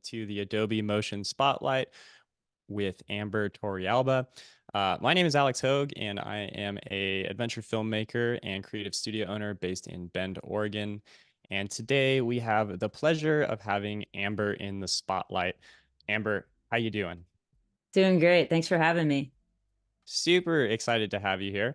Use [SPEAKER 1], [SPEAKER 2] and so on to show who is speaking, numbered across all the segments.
[SPEAKER 1] to the Adobe Motion Spotlight with Amber Torrealba. My name is Alex Hogue, and I am a adventure filmmaker and creative studio owner based in Bend, Oregon. And today we have the pleasure of having Amber in the spotlight. Amber, how you doing?
[SPEAKER 2] Doing great. Thanks for having me.
[SPEAKER 1] Super excited to have you here.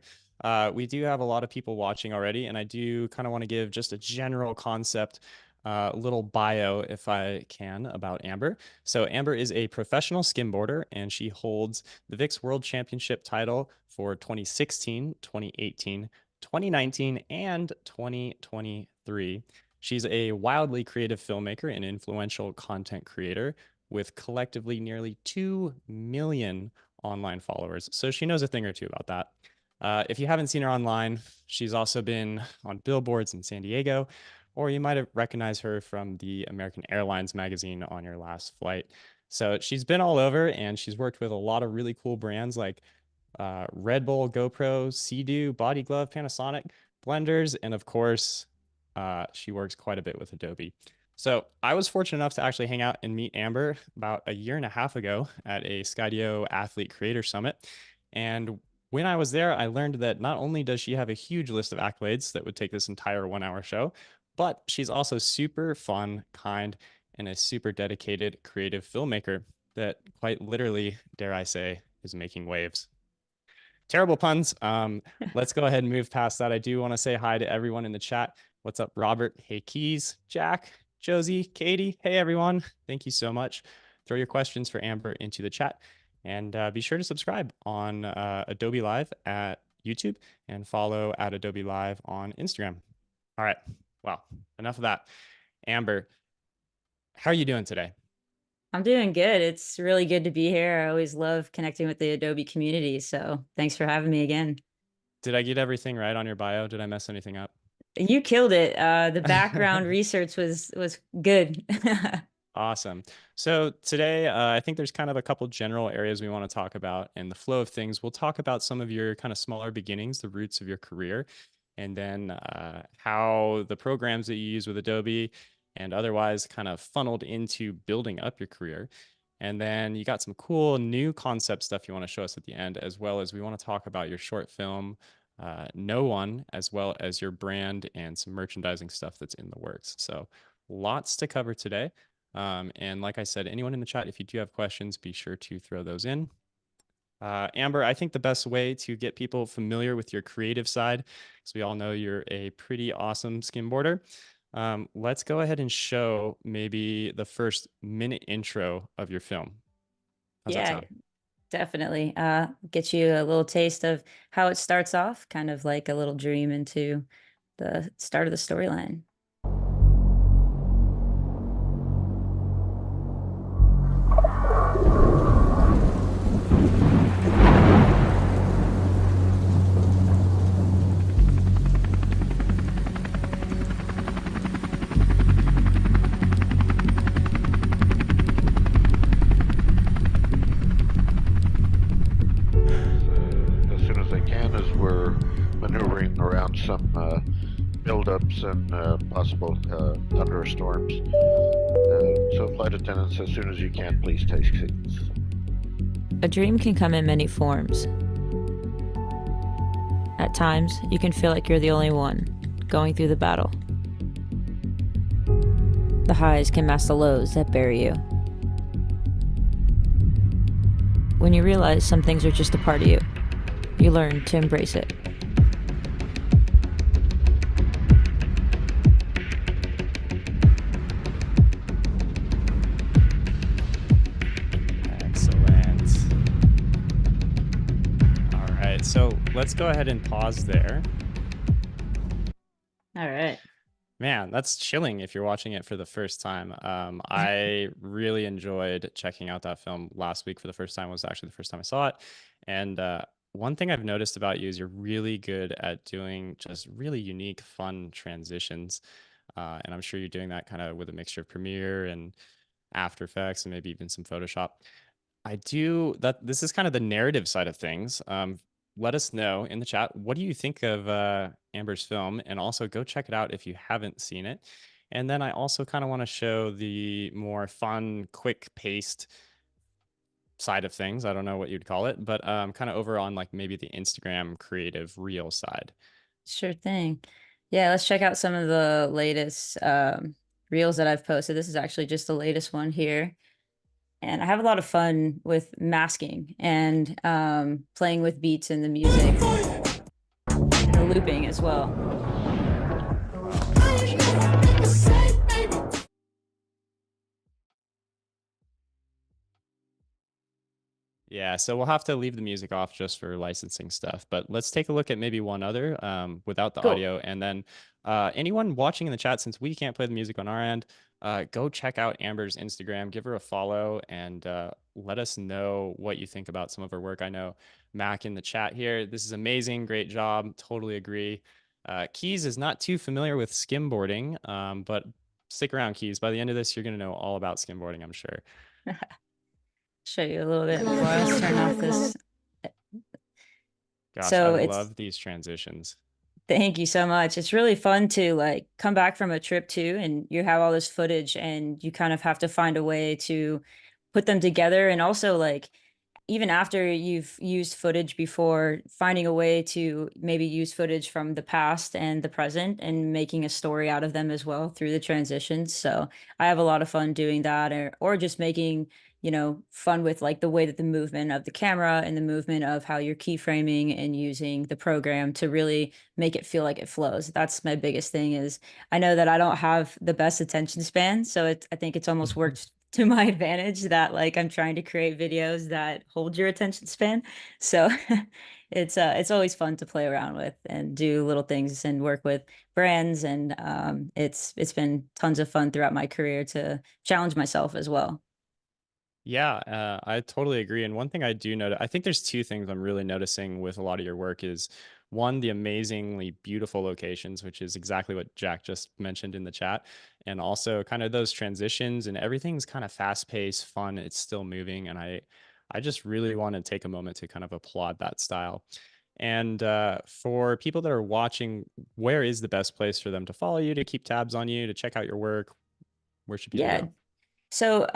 [SPEAKER 1] We do have a lot of people watching already, and I do kind of want to give just a general concept, little bio, if I can, about Amber. So, Amber is a professional skimboarder, and she holds the VIX World Championship title for 2016, 2018, 2019, and 2023. She's a wildly creative filmmaker and influential content creator with collectively nearly 2 million online followers. So she knows a thing or two about that. If you haven't seen her online, she's also been on billboards in San Diego, or you might have recognized her from the American Airlines magazine on your last flight. So she's been all over and she's worked with a lot of really cool brands like Red Bull, GoPro, Sea-Doo, Body Glove, Panasonic, blenders, and of course, she works quite a bit with Adobe. So I was fortunate enough to actually hang out and meet Amber about a year and a half ago at a Skydio Athlete Creator Summit. And when I was there, I learned that not only does she have a huge list of accolades that would take this entire 1 hour show, but she's also super fun, kind, and a super dedicated creative filmmaker that quite literally, dare I say, is making waves. Terrible puns. Let's go ahead and move past that. I do want to say hi to everyone in the chat. What's up, Robert? Hey, Keys, Jack, Josie, Katie. Hey, everyone. Thank you so much. Throw your questions for Amber into the chat. And be sure to subscribe on Adobe Live at YouTube and follow at Adobe Live on Instagram. All right. Well, enough of that. Amber, how are you doing today?
[SPEAKER 2] I'm doing good. It's really good to be here. I always love connecting with the Adobe community. So thanks for having me again.
[SPEAKER 1] Did I get everything right on your bio? Did I mess anything up?
[SPEAKER 2] You killed it. The background research was good.
[SPEAKER 1] Awesome. So today, I think there's kind of a couple general areas we want to talk about in the flow of things. We'll talk about some of your kind of smaller beginnings, the roots of your career, and then how the programs that you use with Adobe and otherwise kind of funneled into building up your career. And then you got some cool new concept stuff you want to show us at the end, as well as we want to talk about your short film, No One, as well as your brand and some merchandising stuff that's in the works. So lots to cover today. And like I said, anyone in the chat, if you do have questions, be sure to throw those in. Amber, I think the best way to get people familiar with your creative side, because we all know you're a pretty awesome skimboarder, let's go ahead and show maybe the first minute intro of your film. How's that
[SPEAKER 2] Yeah,
[SPEAKER 1] sound?
[SPEAKER 2] definitely. Get you a little taste of how it starts off, kind of like a little dream into the start of the storyline.
[SPEAKER 3] As soon as they can, as we're maneuvering around some buildups and possible thunderstorms. So, flight attendants, as soon as you can, please take seats.
[SPEAKER 4] A dream can come in many forms. At times, you can feel like you're the only one going through the battle. The highs can mask the lows that bury you. When you realize some things are just a part of you, you learn to embrace it.
[SPEAKER 1] Excellent. All right, so let's go ahead and pause there.
[SPEAKER 2] All right.
[SPEAKER 1] Man, that's chilling if you're watching it for the first time. I really enjoyed checking out that film last week for the first time. It was actually the first time I saw it. And one thing I've noticed about you is you're really good at doing just really unique, fun transitions. And I'm sure you're doing that kind of with a mixture of Premiere and After Effects and maybe even some Photoshop. I do that. This is kind of the narrative side of things. Let us know in the chat. What do you think of Amber's film? And also go check it out if you haven't seen it. And then I also kind of want to show the more fun, quick paced side of things. I don't know what you'd call it, but kind of over on like maybe the Instagram creative reel side.
[SPEAKER 2] Sure thing. Yeah, let's check out some of the latest reels that I've posted. This is actually just the latest one here. And I have a lot of fun with masking and playing with beats and the music and the looping as well.
[SPEAKER 1] Yeah, so we'll have to leave the music off just for licensing stuff, but let's take a look at maybe one other without the
[SPEAKER 2] Cool.
[SPEAKER 1] audio. And then anyone watching in the chat, since we can't play the music on our end, go check out Amber's Instagram, give her a follow, and let us know what you think about some of her work. I know Mac in the chat here, this is amazing, great job, totally agree. Keys is not too familiar with skimboarding, but stick around, Keys. By the end of this, you're going to know all about skimboarding, I'm sure.
[SPEAKER 2] Show you a little bit more. Let's turn off this.
[SPEAKER 1] Gosh,
[SPEAKER 2] So
[SPEAKER 1] I
[SPEAKER 2] it's
[SPEAKER 1] love these transitions.
[SPEAKER 2] Thank you so much. It's really fun to like come back from a trip too, and you have all this footage, and you kind of have to find a way to put them together. And also, like, even after you've used footage before, finding a way to maybe use footage from the past and the present and making a story out of them as well through the transitions. So I have a lot of fun doing that, or just making, fun with like the way that the movement of the camera and the movement of how you're keyframing and using the program to really make it feel like it flows. That's my biggest thing. Is I know that I don't have the best attention span, so I think it's almost worked to my advantage that like I'm trying to create videos that hold your attention span. So it's always fun to play around with and do little things and work with brands, and it's been tons of fun throughout my career to challenge myself as well.
[SPEAKER 1] Yeah, I totally agree. And one thing I do notice, I think there's two things I'm really noticing with a lot of your work is one, the amazingly beautiful locations, which is exactly what Jack just mentioned in the chat. And also kind of those transitions and everything's kind of fast paced, fun. It's still moving. And I just really want to take a moment to kind of applaud that style. And for people that are watching, where is the best place for them to follow you, to keep tabs on you, to check out your work? Where should people
[SPEAKER 2] Yeah.
[SPEAKER 1] go?
[SPEAKER 2] So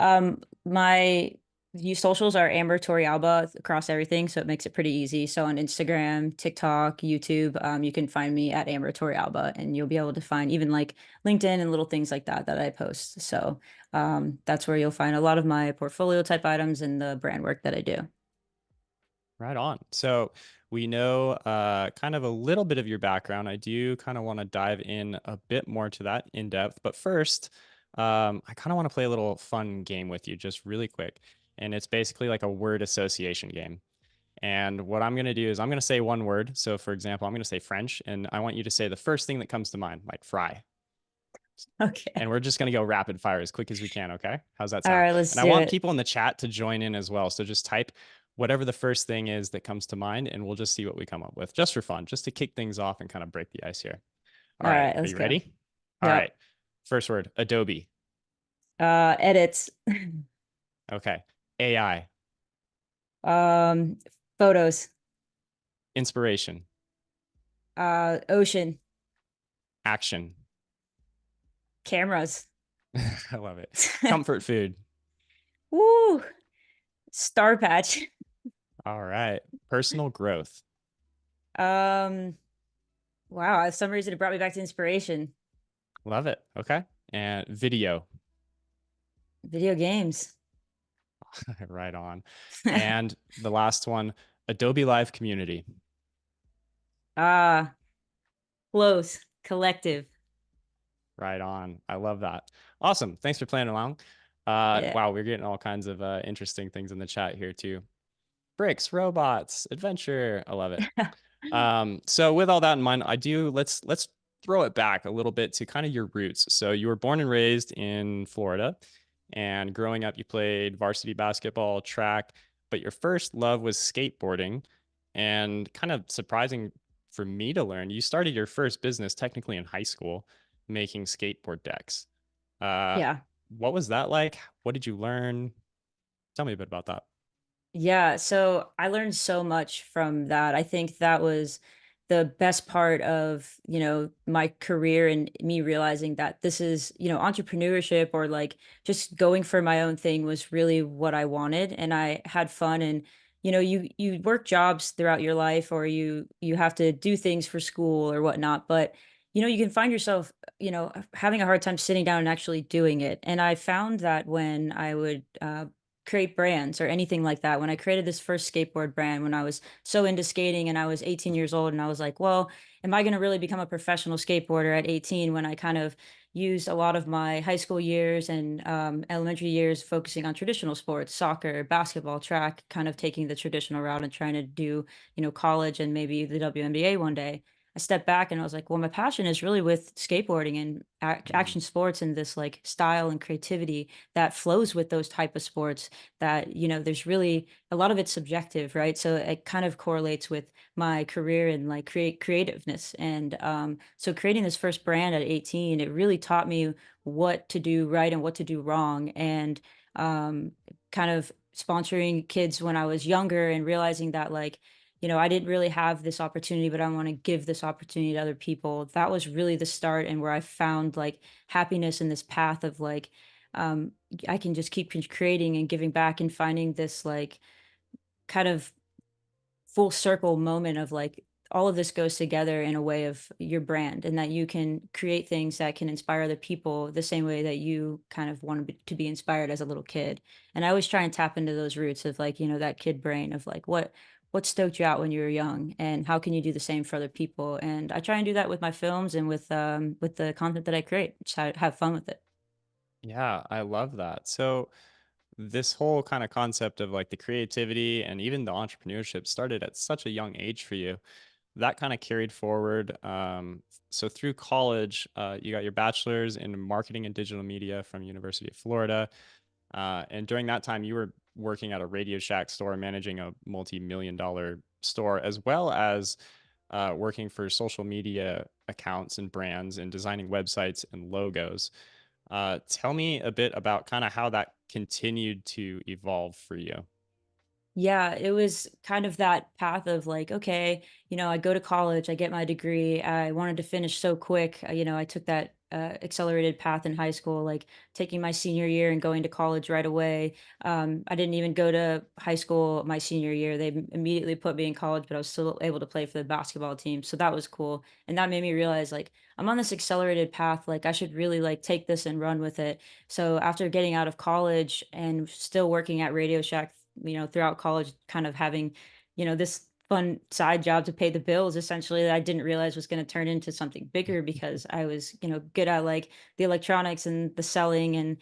[SPEAKER 2] my socials are Amber Torrealba across everything, so it makes it pretty easy. So on Instagram, TikTok, YouTube, you can find me at Amber Torrealba, and you'll be able to find even like LinkedIn and little things like that I post. So that's where you'll find a lot of my portfolio type items and the brand work that I do.
[SPEAKER 1] Right on. So we know kind of a little bit of your background. I do kind of want to dive in a bit more to that in depth. But first, I kind of want to play a little fun game with you just really quick. And it's basically like a word association game. And what I'm going to do is I'm going to say one word. So for example, I'm going to say French, and I want you to say the first thing that comes to mind, like fry.
[SPEAKER 2] Okay.
[SPEAKER 1] And we're just going to go rapid fire as quick as we can. Okay. How's that
[SPEAKER 2] All
[SPEAKER 1] sound?
[SPEAKER 2] right, let's
[SPEAKER 1] And I
[SPEAKER 2] do
[SPEAKER 1] want
[SPEAKER 2] it.
[SPEAKER 1] people in the chat to join in as well. So just type whatever the first thing is that comes to mind, and we'll just see what we come up with just for fun, just to kick things off and kind of break the ice here. All right. Are
[SPEAKER 2] Let's
[SPEAKER 1] you
[SPEAKER 2] go.
[SPEAKER 1] ready? All
[SPEAKER 2] Yep.
[SPEAKER 1] right. First word, Adobe.
[SPEAKER 2] Edits.
[SPEAKER 1] Okay. AI.
[SPEAKER 2] Photos.
[SPEAKER 1] Inspiration.
[SPEAKER 2] Ocean.
[SPEAKER 1] Action.
[SPEAKER 2] Cameras.
[SPEAKER 1] I love it. Comfort food.
[SPEAKER 2] Woo! Star Patch.
[SPEAKER 1] All right. Personal growth.
[SPEAKER 2] Wow, for some reason it brought me back to inspiration.
[SPEAKER 1] Love it. Okay. And video.
[SPEAKER 2] Video games.
[SPEAKER 1] Right on. And the last one, Adobe Live Community.
[SPEAKER 2] Close. Collective.
[SPEAKER 1] Right on. I love that. Awesome. Thanks for playing along.
[SPEAKER 2] Yeah.
[SPEAKER 1] Wow, we're getting all kinds of interesting things in the chat here too. Bricks, robots, adventure. I love it. So with all that in mind, let's throw it back a little bit to kind of your roots. So you were born and raised in Florida, and growing up you played varsity basketball, track, but your first love was skateboarding. And kind of surprising for me to learn, you started your first business technically in high school, making skateboard decks.
[SPEAKER 2] Yeah.
[SPEAKER 1] What was that like? What did you learn? Tell me a bit about that.
[SPEAKER 2] Yeah, so I learned so much from that. I think that was the best part of, my career and me realizing that this is, entrepreneurship or like just going for my own thing was really what I wanted. And I had fun. And, you work jobs throughout your life, or you have to do things for school or whatnot. But, you can find yourself, having a hard time sitting down and actually doing it. And I found that when I would create brands or anything like that, when I created this first skateboard brand when I was so into skating and I was 18 years old, and I was like, well, am I going to really become a professional skateboarder at 18, when I kind of used a lot of my high school years and elementary years focusing on traditional sports, soccer, basketball, track, kind of taking the traditional route and trying to do, college and maybe the WNBA one day. I stepped back and I was like, well, my passion is really with skateboarding and
[SPEAKER 1] Mm.
[SPEAKER 2] action sports, and this like style and creativity that flows with those type of sports. That, there's really a lot of it's subjective, right? So it kind of correlates with my career and like creativeness. And so creating this first brand at 18, it really taught me what to do right and what to do wrong. And um, kind of sponsoring kids when I was younger and realizing that, like, I didn't really have this opportunity, but I want to give this opportunity to other people. That was really the start, and where I found like happiness in this path of like, um, I can just keep creating and giving back and finding this like kind of full circle moment of like all of this goes together in a way of your brand, and that you can create things that can inspire other people the same way that you kind of wanted to be inspired as a little kid. And I always try and tap into those roots of like, that kid brain of like what stoked you out when you were young, and how can you do the same for other people. And I try and do that with my films and with the content that I create. Just have fun with it.
[SPEAKER 1] Yeah, I love that. So this whole kind of concept of like the creativity and even the entrepreneurship started at such a young age for you. That kind of carried forward. So through college, you got your bachelor's in marketing and digital media from University of Florida. And during that time, you were working at a Radio Shack store, managing a multi-million-dollar store, as well as working for social media accounts and brands and designing websites and logos. Tell me a bit about kind of how that continued to evolve for you.
[SPEAKER 2] Yeah, it was kind of that path of like, okay, I go to college, I get my degree. I wanted to finish so quick. I took that accelerated path in high school, like taking my senior year and going to college right away. I didn't even go to high school my senior year. They immediately put me in college, but I was still able to play for the basketball team. So that was cool. And that made me realize like I'm on this accelerated path. Like I should really like take this and run with it. So after getting out of college and still working at Radio Shack, throughout college, kind of having, this fun side job to pay the bills, essentially, that I didn't realize was going to turn into something bigger, because I was, good at like the electronics and the selling. And,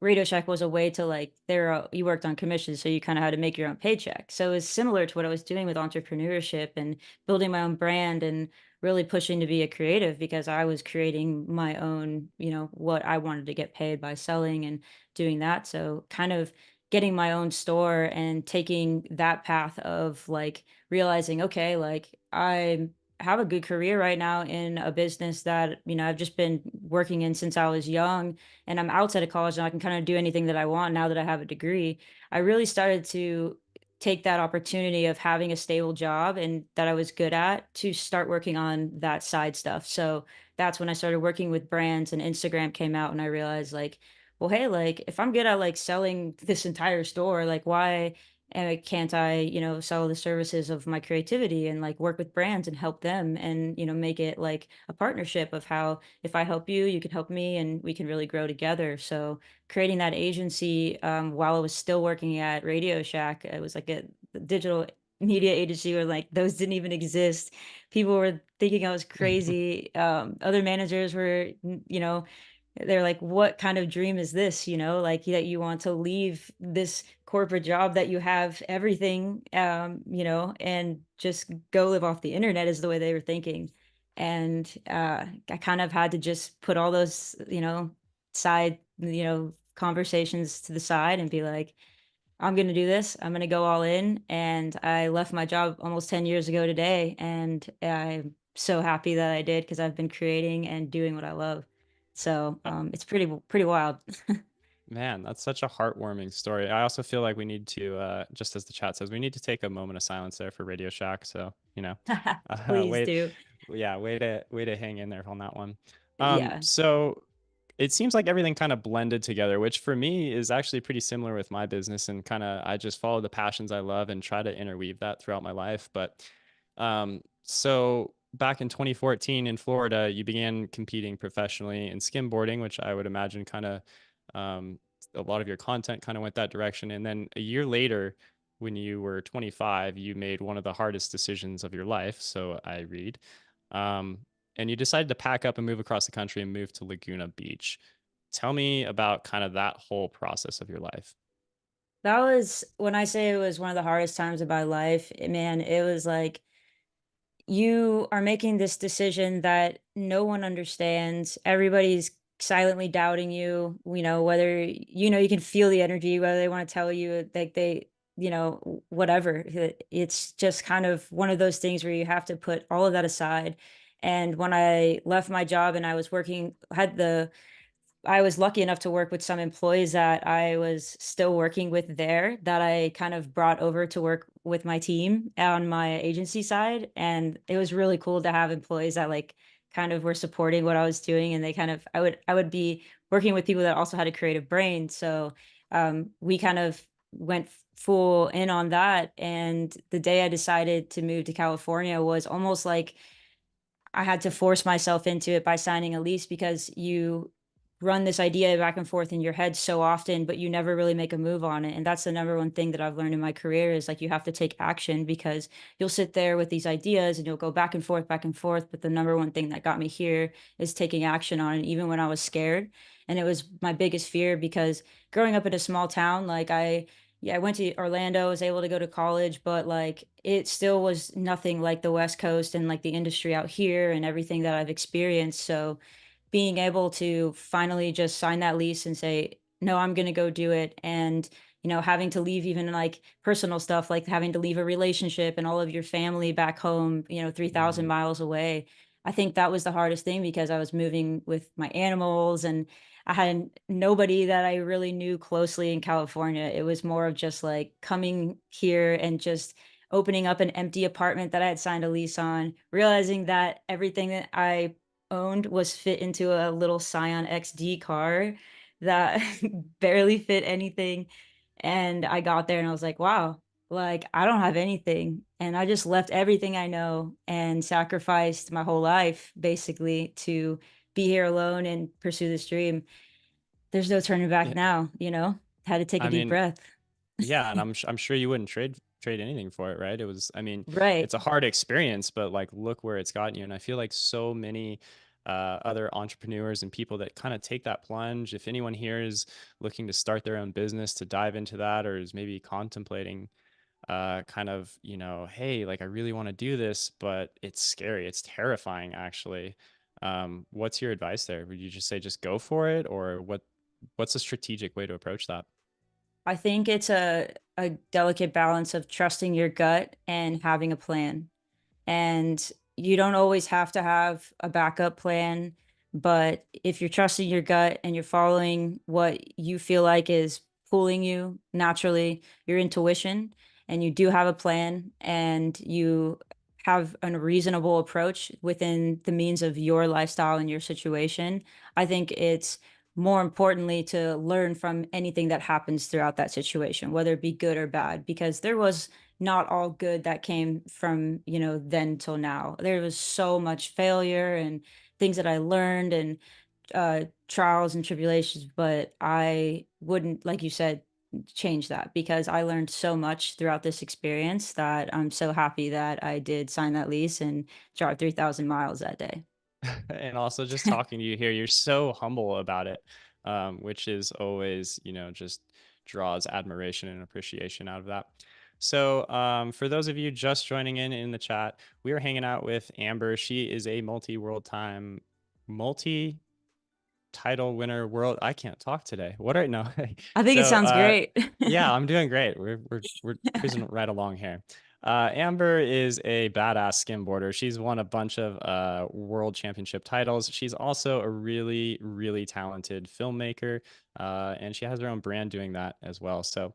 [SPEAKER 2] Radio Shack was a way to like, you worked on commissions, so you kind of had to make your own paycheck. So it was similar to what I was doing with entrepreneurship and building my own brand, and really pushing to be a creative, because I was creating my own, what I wanted to get paid by selling and doing that. So kind of getting my own store and taking that path of like realizing, okay, like I have a good career right now in a business that, I've just been working in since I was young, and I'm outside of college and I can kind of do anything that I want now that I have a degree. I really started to take that opportunity of having a stable job and that I was good at, to start working on that side stuff. So that's when I started working with brands, and Instagram came out, and I realized like, well, hey, like if I'm good at like selling this entire store, like why can't I, sell the services of my creativity and like work with brands and help them, and, make it like a partnership of how if I help you, you can help me, and we can really grow together. So creating that agency, while I was still working at Radio Shack, it was like a digital media agency where like those didn't even exist. People were thinking I was crazy. Other managers were, they're like, what kind of dream is this? Like that you want to leave this corporate job that you have everything, and just go live off the internet, is the way they were thinking. And I kind of had to just put all those, side, conversations to the side and be like, I'm going to do this. I'm going to go all in. And I left my job almost 10 years ago today. And I'm so happy that I did, because I've been creating and doing what I love. So it's pretty wild.
[SPEAKER 1] Man, that's such a heartwarming story. I also feel like we need to, just as the chat says, we need to take a moment of silence there for Radio Shack. So,
[SPEAKER 2] Please
[SPEAKER 1] wait,
[SPEAKER 2] do.
[SPEAKER 1] yeah, way to hang in there on that one.
[SPEAKER 2] Yeah.
[SPEAKER 1] So it seems like everything kind of blended together, which for me is actually pretty similar with my business, and kind of I just follow the passions I love and try to interweave that throughout my life. But so back in 2014 in Florida, you began competing professionally in skimboarding, which I would imagine kind of um, a lot of your content kind of went that direction. And then a year later, when you were 25, you made one of the hardest decisions of your life. So I read. Um, and you decided to pack up and move across the country and move to Laguna Beach. Tell me about kind of that whole process of your life.
[SPEAKER 2] That was when I say it was one of the hardest times of my life, man, it was like you are making this decision that no one understands. Everybody's silently doubting you, whether you can feel the energy, whether they want to tell you like whatever. It's just kind of one of those things where you have to put all of that aside. And when I left my job and I was working, I was lucky enough to work with some employees that I was still working with there that I kind of brought over to work with my team on my agency side. And it was really cool to have employees that like kind of were supporting what I was doing. And they kind of, I would be working with people that also had a creative brain. So we kind of went full in on that. And the day I decided to move to California was almost like I had to force myself into it by signing a lease because you run this idea back and forth in your head so often, but you never really make a move on it. And that's the number one thing that I've learned in my career is like you have to take action because you'll sit there with these ideas and you'll go back and forth, back and forth. But the number one thing that got me here is taking action on it, even when I was scared. And it was my biggest fear because growing up in a small town, like yeah, I went to Orlando, was able to go to college, but like it still was nothing like the West Coast and like the industry out here and everything that I've experienced. So being able to finally just sign that lease and say, no, I'm going to go do it. And, having to leave even like personal stuff, like having to leave a relationship and all of your family back home, 3,000
[SPEAKER 1] Mm,
[SPEAKER 2] miles away. I think that was the hardest thing because I was moving with my animals and I had nobody that I really knew closely in California. It was more of just like coming here and just opening up an empty apartment that I had signed a lease on, realizing that everything that I owned was fit into a little Scion XD car that barely fit anything. And I got there and I was like, wow, like I don't have anything. And I just left everything I know and sacrificed my whole life basically to be here alone and pursue this dream. There's no turning back
[SPEAKER 1] yeah,
[SPEAKER 2] now, had to take a
[SPEAKER 1] I
[SPEAKER 2] deep
[SPEAKER 1] mean,
[SPEAKER 2] breath.
[SPEAKER 1] yeah, and I'm sure you wouldn't trade anything for it, right? It was, I mean,
[SPEAKER 2] Right.
[SPEAKER 1] it's a hard experience, but like look where it's gotten you. And I feel like so many other entrepreneurs and people that kind of take that plunge. If anyone here is looking to start their own business, to dive into that, or is maybe contemplating kind of, hey, like I really want to do this, but it's scary, it's terrifying actually. What's your advice there? Would you just say just go for it, or what's a strategic way to approach that?
[SPEAKER 2] I think it's a delicate balance of trusting your gut and having a plan. And you don't always have to have a backup plan, but if you're trusting your gut and you're following what you feel like is pulling you naturally, your intuition, and you do have a plan and you have a reasonable approach within the means of your lifestyle and your situation, I think it's more importantly to learn from anything that happens throughout that situation, whether it be good or bad, because there was not all good that came from, then till now. There was so much failure and things that I learned and trials and tribulations, but I wouldn't, like you said, change that because I learned so much throughout this experience that I'm so happy that I did sign that lease and drive 3,000 miles that day.
[SPEAKER 1] And also just talking to you here, you're so humble about it, which is always, just draws admiration and appreciation out of that. So for those of you just joining in the chat, we are hanging out with Amber. She is a multi title winner world. I can't talk today. What right now?
[SPEAKER 2] I think it
[SPEAKER 1] So
[SPEAKER 2] sounds great.
[SPEAKER 1] yeah, I'm doing great. We're cruising right along here. Amber is a badass skimboarder. She's won a bunch of world championship titles. She's also a really, really talented filmmaker, and she has her own brand doing that as well. So,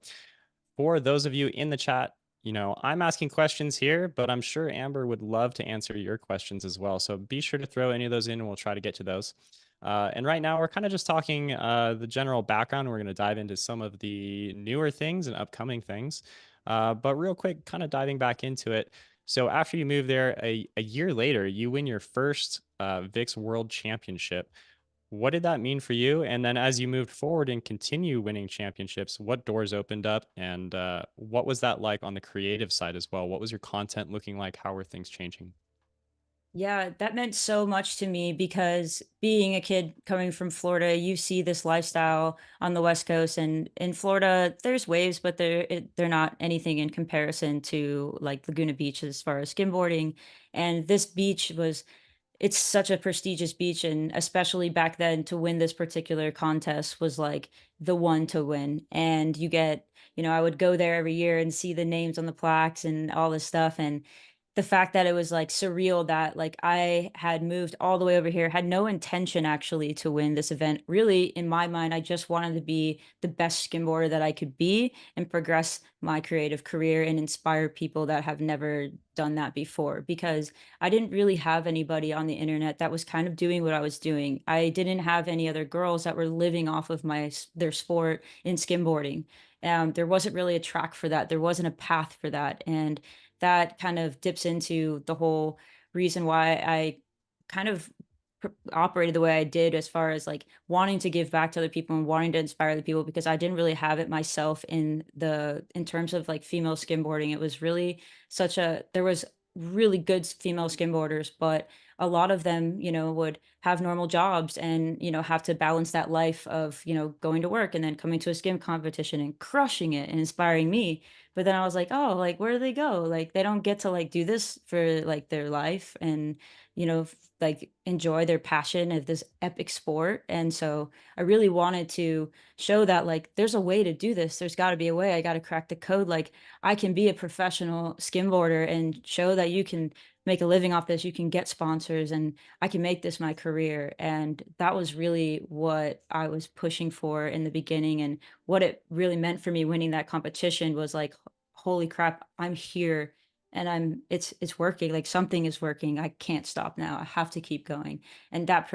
[SPEAKER 1] for those of you in the chat, I'm asking questions here, but I'm sure Amber would love to answer your questions as well. So be sure to throw any of those in and we'll try to get to those. And right now, we're kind of just talking the general background. We're going to dive into some of the newer things and upcoming things. But real quick, kind of diving back into it. So after you move there, a year later, you win your first VIX World Championship. What did that mean for you? And then as you moved forward and continue winning championships, what doors opened up and what was that like on the creative side as well? What was your content looking like? How were things changing?
[SPEAKER 2] Yeah, that meant so much to me because being a kid coming from Florida, you see this lifestyle on the West Coast, and in Florida, there's waves, but they're not anything in comparison to like Laguna Beach as far as skimboarding. And this beach was it's such a prestigious beach, and especially back then to win this particular contest was like the one to win. And I would go there every year and see the names on the plaques and all this stuff. And the fact that it was like surreal that like I had moved all the way over here, had no intention actually to win this event. Really, in my mind, I just wanted to be the best skimboarder that I could be and progress my creative career and inspire people that have never done that before, because I didn't really have anybody on the internet that was kind of doing what I was doing. I didn't have any other girls that were living off of their sport in skimboarding. There wasn't really a track for that. There wasn't a path for that. And that kind of dips into the whole reason why I kind of operated the way I did as far as like wanting to give back to other people and wanting to inspire other people, because I didn't really have it myself in terms of like female skimboarding. It was really there was really good female skimboarders, but a lot of them, would have normal jobs and, have to balance that life of, going to work and then coming to a skim competition and crushing it and inspiring me. But then I was like, oh, like, where do they go? Like, they don't get to like do this for like their life and, like enjoy their passion of this epic sport. And so I really wanted to show that like there's a way to do this. There's got to be a way. I got to crack the code. Like I can be a professional skimboarder and show that you can make a living off this. You can get sponsors and I can make this my career. And that was really what I was pushing for in the beginning. And what it really meant for me winning that competition was like, holy crap, I'm here and it's working. Like something is working. I can't stop now. I have to keep going. And that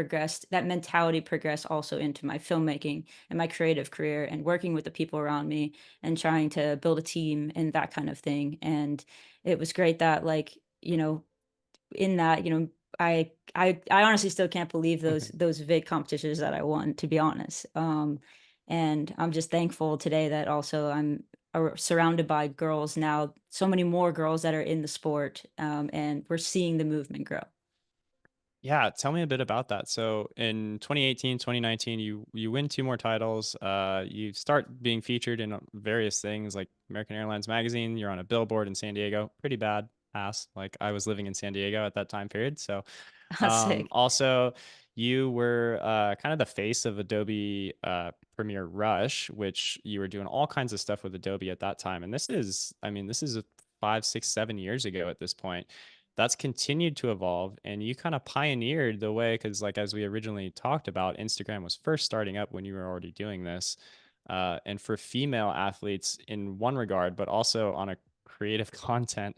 [SPEAKER 2] mentality progressed also into my filmmaking and my creative career and working with the people around me and trying to build a team and that kind of thing. And it was great that like, in that, I honestly still can't believe those VIG competitions that I won, to be honest. And I'm just thankful today that also I'm surrounded by girls now, so many more girls that are in the sport, and we're seeing the movement grow.
[SPEAKER 1] Yeah, tell me a bit about that. So in 2018, 2019, you win two more titles. You start being featured in various things like American Airlines magazine. You're on a billboard in San Diego. Pretty bad ass. Like I was living in San Diego at that time period. So
[SPEAKER 2] Sick.
[SPEAKER 1] also you were kind of the face of Adobe Premiere Rush, which you were doing all kinds of stuff with Adobe at that time. And this is 5, 6, 7 years ago at this point. That's continued to evolve, and you kind of pioneered the way, because like as we originally talked about, Instagram was first starting up when you were already doing this, and for female athletes in one regard, but also on a creative content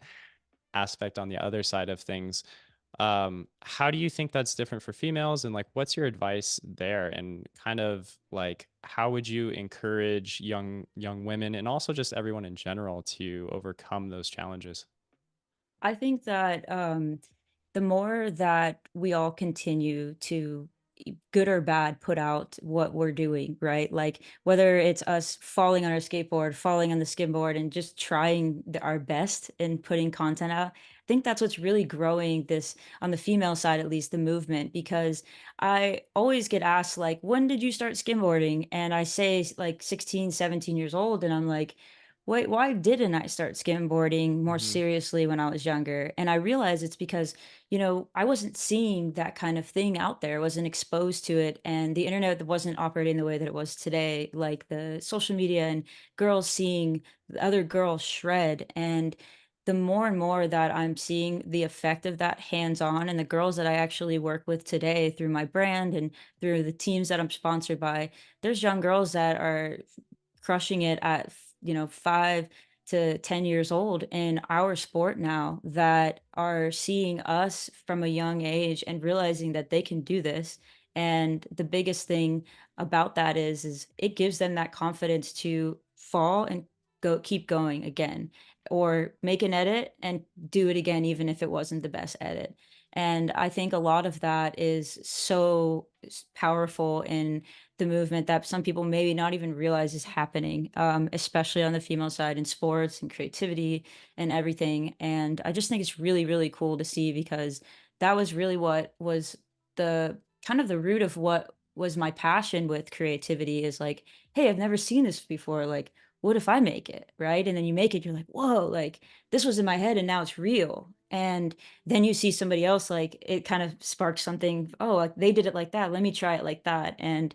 [SPEAKER 1] aspect on the other side of things. How do you think that's different for females, and like what's your advice there, and kind of like how would you encourage young women and also just everyone in general to overcome those challenges?
[SPEAKER 2] I think that the more that we all continue to, good or bad, put out what we're doing, right? Like whether it's us falling on our skateboard, falling on the skimboard, and just trying our best and putting content out. I think that's what's really growing this on the female side, at least the movement, because I always get asked, like, when did you start skimboarding? And I say like 16, 17 years old. And I'm like, wait, why didn't I start skimboarding more
[SPEAKER 1] Mhm.
[SPEAKER 2] seriously when I was younger? And I realized it's because, I wasn't seeing that kind of thing out there. I wasn't exposed to it. And the internet wasn't operating the way that it was today, like the social media and girls seeing the other girls shred. And the more and more that I'm seeing the effect of that hands-on, and the girls that I actually work with today through my brand and through the teams that I'm sponsored by, there's young girls that are crushing it at 5 to 10 years old in our sport now, that are seeing us from a young age and realizing that they can do this. And the biggest thing about that is it gives them that confidence to fall and keep going again, or make an edit and do it again even if it wasn't the best edit. And I think a lot of that is so powerful in the movement that some people maybe not even realize is happening, especially on the female side in sports and creativity and everything. And I just think it's really, really cool to see, because that was really what was the kind of the root of what was my passion with creativity, is like, hey, I've never seen this before. Like, what if I make it? Right. And then you make it, you're like, whoa, like this was in my head and now it's real. And then you see somebody else, like it kind of sparks something. Oh, like they did it like that. Let me try it like that. And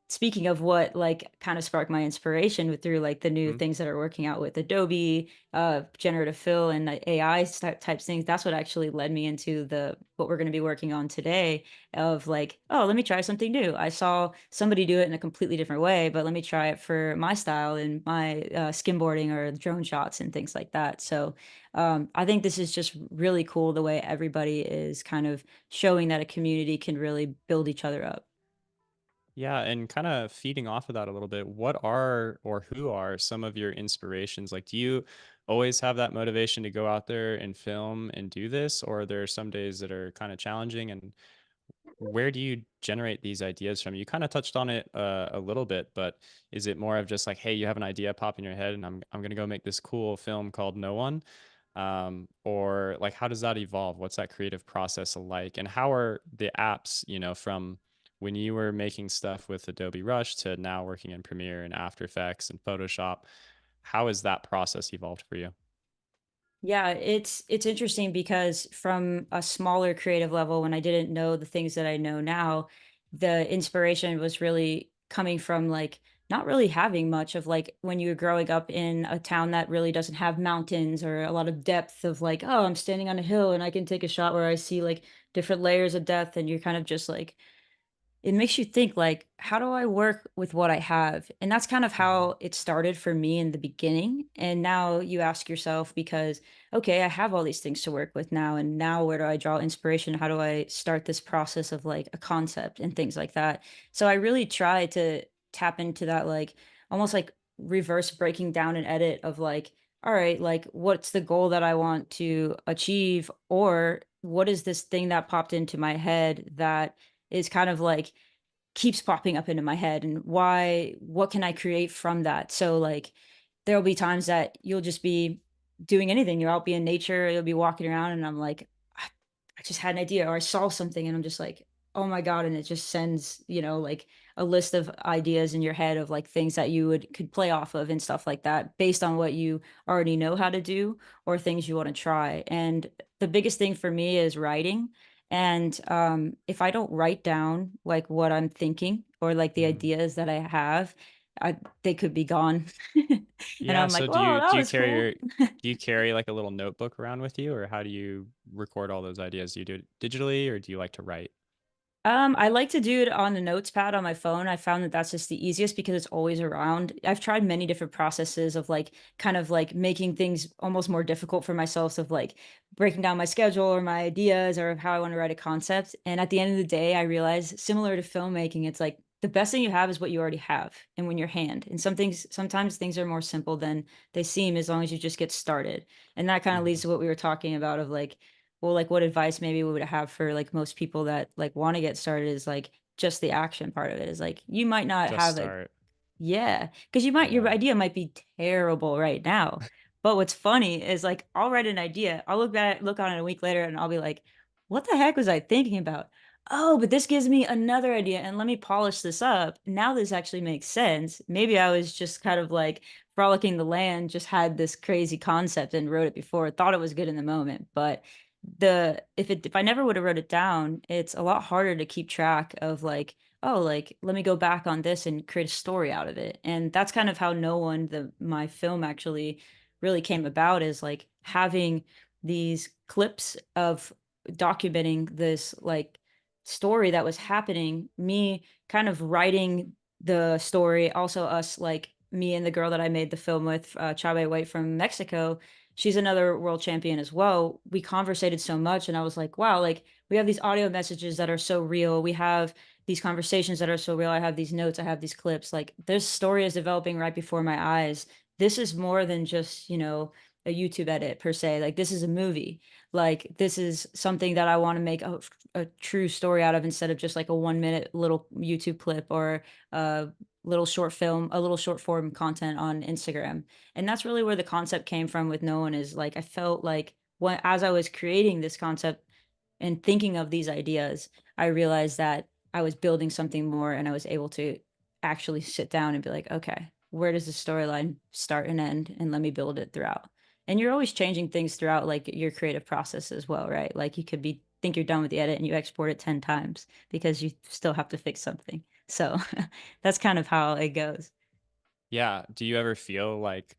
[SPEAKER 2] speaking of what like kind of sparked my inspiration with through like the new
[SPEAKER 1] Mhm.
[SPEAKER 2] things that are working out with Adobe, generative fill and AI types things, that's what actually led me into the what we're going to be working on today, of like, oh, let me try something new. I saw somebody do it in a completely different way, but let me try it for my style and my skimboarding or drone shots and things like that. So I think this is just really cool, the way everybody is kind of showing that a community can really build each other up.
[SPEAKER 1] Yeah, and kind of feeding off of that a little bit, what are or who are some of your inspirations? Like, do you always have that motivation to go out there and film and do this, or are there some days that are kind of challenging? And where do you generate these ideas from? You kind of touched on it a little bit, but is it more of just like, hey, you have an idea pop in your head, and I'm gonna go make this cool film called No One? Or like, how does that evolve? What's that creative process like? And how are the apps, from when you were making stuff with Adobe Rush to now working in Premiere and After Effects and Photoshop? How has that process evolved for you?
[SPEAKER 2] Yeah, it's interesting because from a smaller creative level, when I didn't know the things that I know now, the inspiration was really coming from like not really having much of like when you're growing up in a town that really doesn't have mountains or a lot of depth of like, oh, I'm standing on a hill and I can take a shot where I see like different layers of depth, and you're kind of just like, it makes you think like, how do I work with what I have? And that's kind of
[SPEAKER 1] Hmm.
[SPEAKER 2] how it started for me in the beginning. And now you ask yourself, because okay, I have all these things to work with now, and now where do I draw inspiration? How do I start this process of like a concept and things like that? So I really try to tap into that, like almost like reverse breaking down an edit of like, all right, like what's the goal that I want to achieve, or what is this thing that popped into my head that is kind of like keeps popping up into my head, and what can I create from that? So like there'll be times that you'll just be doing anything. You'll out be in nature, you'll be walking around and I'm like, I just had an idea, or I saw something and I'm just like, oh my God. And it just sends, like a list of ideas in your head of like things that you could play off of and stuff like that based on what you already know how to do or things you want to try. And the biggest thing for me is writing. And if I don't write down like what I'm thinking or like the
[SPEAKER 1] Hmm.
[SPEAKER 2] ideas that I have, they could be gone. And
[SPEAKER 1] Yeah.
[SPEAKER 2] I'm
[SPEAKER 1] So
[SPEAKER 2] like, oh, that was cool.
[SPEAKER 1] do you carry like a little notebook around with you, or how do you record all those ideas? Do you do it digitally, or do you like to write?
[SPEAKER 2] I like to do it on the notes pad on my phone. I found that that's just the easiest because it's always around. I've tried many different processes of like kind of like making things almost more difficult for myself, of like breaking down my schedule or my ideas or how I want to write a concept. And at the end of the day, I realize similar to filmmaking, it's like the best thing you have is what you already have and when your hand. And sometimes things are more simple than they seem as long as you just get started. And that kind of leads
[SPEAKER 1] Hmm.
[SPEAKER 2] to what we were talking about of like, well, like what advice maybe we would have for like most people that like want to get started, is like just the action part of it, is like you might not
[SPEAKER 1] Just
[SPEAKER 2] have a,
[SPEAKER 1] start.
[SPEAKER 2] yeah, because your
[SPEAKER 1] Yeah.
[SPEAKER 2] idea might be terrible right now. But what's funny is like I'll write an idea, I'll look on it a week later, and I'll be like, what the heck was I thinking about? Oh, but this gives me another idea, and let me polish this up. Now this actually makes sense. Maybe I was just kind of like frolicking the land, just had this crazy concept and wrote it before, thought it was good in the moment. But if I never would have wrote it down, it's a lot harder to keep track of like, oh, like let me go back on this and create a story out of it. And that's kind of how No One, my film actually really came about, is like having these clips of documenting this like story that was happening, me kind of writing the story, also us like me and the girl that I made the film with, Chabe White from Mexico. She's another world champion as well. We conversated so much, and I was like, wow, like we have these audio messages that are so real. We have these conversations that are so real. I have these notes, I have these clips. Like this story is developing right before my eyes. This is more than just, a YouTube edit per se. Like this is a movie. Like this is something that I want to make a true story out of, instead of just like a 1 minute little YouTube clip or a little short film, a little short form content on Instagram. And that's really where the concept came from with No One. Is like I felt like as I was creating this concept and thinking of these ideas, I realized that I was building something more, and I was able to actually sit down and be like, okay, where does the storyline start and end? And let me build it throughout. And you're always changing things throughout like your creative process as well, right? Like you could be think you're done with the edit and you export it 10 times because you still have to fix something. So that's kind of how it goes.
[SPEAKER 1] Yeah. Do you ever feel like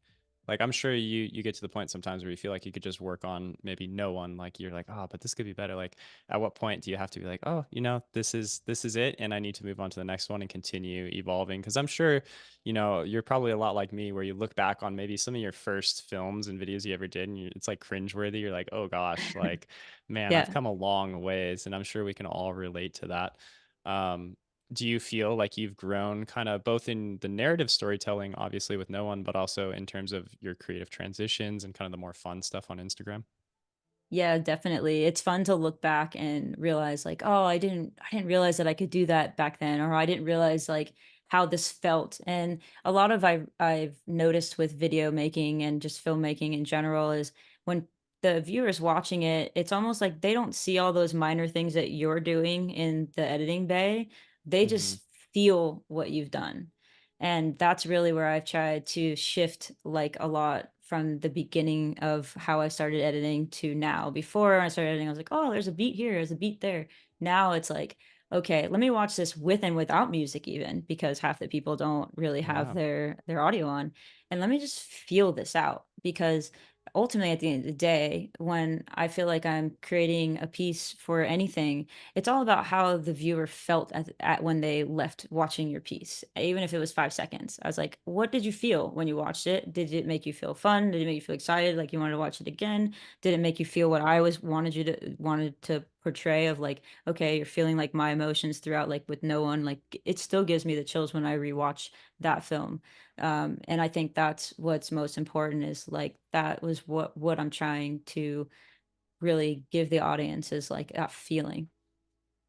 [SPEAKER 1] I'm sure you get to the point sometimes where you feel like you could just work on maybe No One, like you're like, oh, but this could be better. Like at what point do you have to be like, oh, this is it and I need to move on to the next one and continue evolving? Because I'm sure, you're probably a lot like me where you look back on maybe some of your first films and videos you ever did and it's like cringeworthy. You're like, oh gosh, like man, I've
[SPEAKER 2] Yeah.
[SPEAKER 1] come a long ways and I'm sure we can all relate to that. Um, do you feel like you've grown kind of both in the narrative storytelling, obviously with No One, but also in terms of your creative transitions and kind of the more fun stuff on Instagram?
[SPEAKER 2] Yeah, definitely. It's fun to look back and realize like, oh, I didn't realize that I could do that back then, or I didn't realize like how this felt. And a lot of I've noticed with video making and just filmmaking in general is when the viewers watching it, it's almost like they don't see all those minor things that you're doing in the editing bay. They
[SPEAKER 1] Hmm.
[SPEAKER 2] just feel what you've done. And that's really where I've tried to shift like a lot from the beginning of how I started editing to now. Before I started editing, I was like, oh, there's a beat here, there's a beat there. Now it's like, okay, let me watch this with and without music, even because half the people don't really have
[SPEAKER 1] Yeah.
[SPEAKER 2] their audio on. And let me just feel this out, because ultimately at the end of the day, when I feel like I'm creating a piece for anything, it's all about how the viewer felt at when they left watching your piece, even if it was 5 seconds. I was like, what did you feel when you watched it? Did it make you feel fun? Did it make you feel excited, like you wanted to watch it again? Did it make you feel what I was wanted to portray, of like, okay, you're feeling like my emotions throughout, like with No One? Like it still gives me the chills when I rewatch that film. And I think that's what's most important, is like that was what I'm trying to really give the audience, is like that feeling.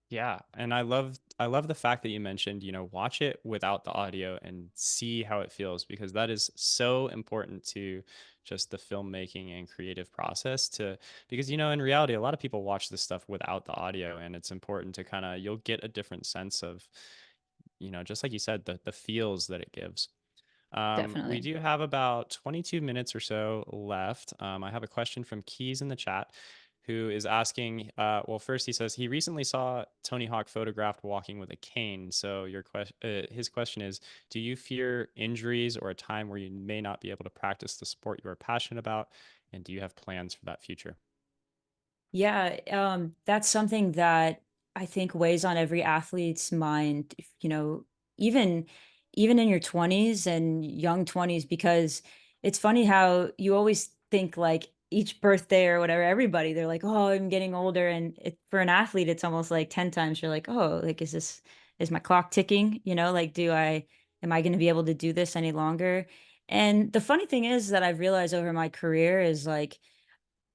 [SPEAKER 1] Yeah, and I love the fact that you mentioned, watch it without the audio and see how it feels because that is so important to just the filmmaking and creative process to because in reality a lot of people watch this stuff without the audio and it's important to kind of you'll get a different sense of just like you said the feels that it gives. We
[SPEAKER 2] Definitely.
[SPEAKER 1] do have about 22 minutes or so left. I have a question from Keys in the chat who is asking, well, first he says he recently saw Tony Hawk photographed walking with a cane. So his question is, do you fear injuries or a time where you may not be able to practice the sport you are passionate about? And do you have plans for that future?
[SPEAKER 2] Yeah, that's something that I think weighs on every athlete's mind, even even in your 20s and young 20s, because it's funny how you always think like each birthday or whatever, everybody, they're like, "Oh, I'm getting older." And for an athlete, it's almost like 10 times you're like, "Oh, like is my clock ticking? Like am I going to be able to do this any longer?" And the funny thing is that I've realized over my career is like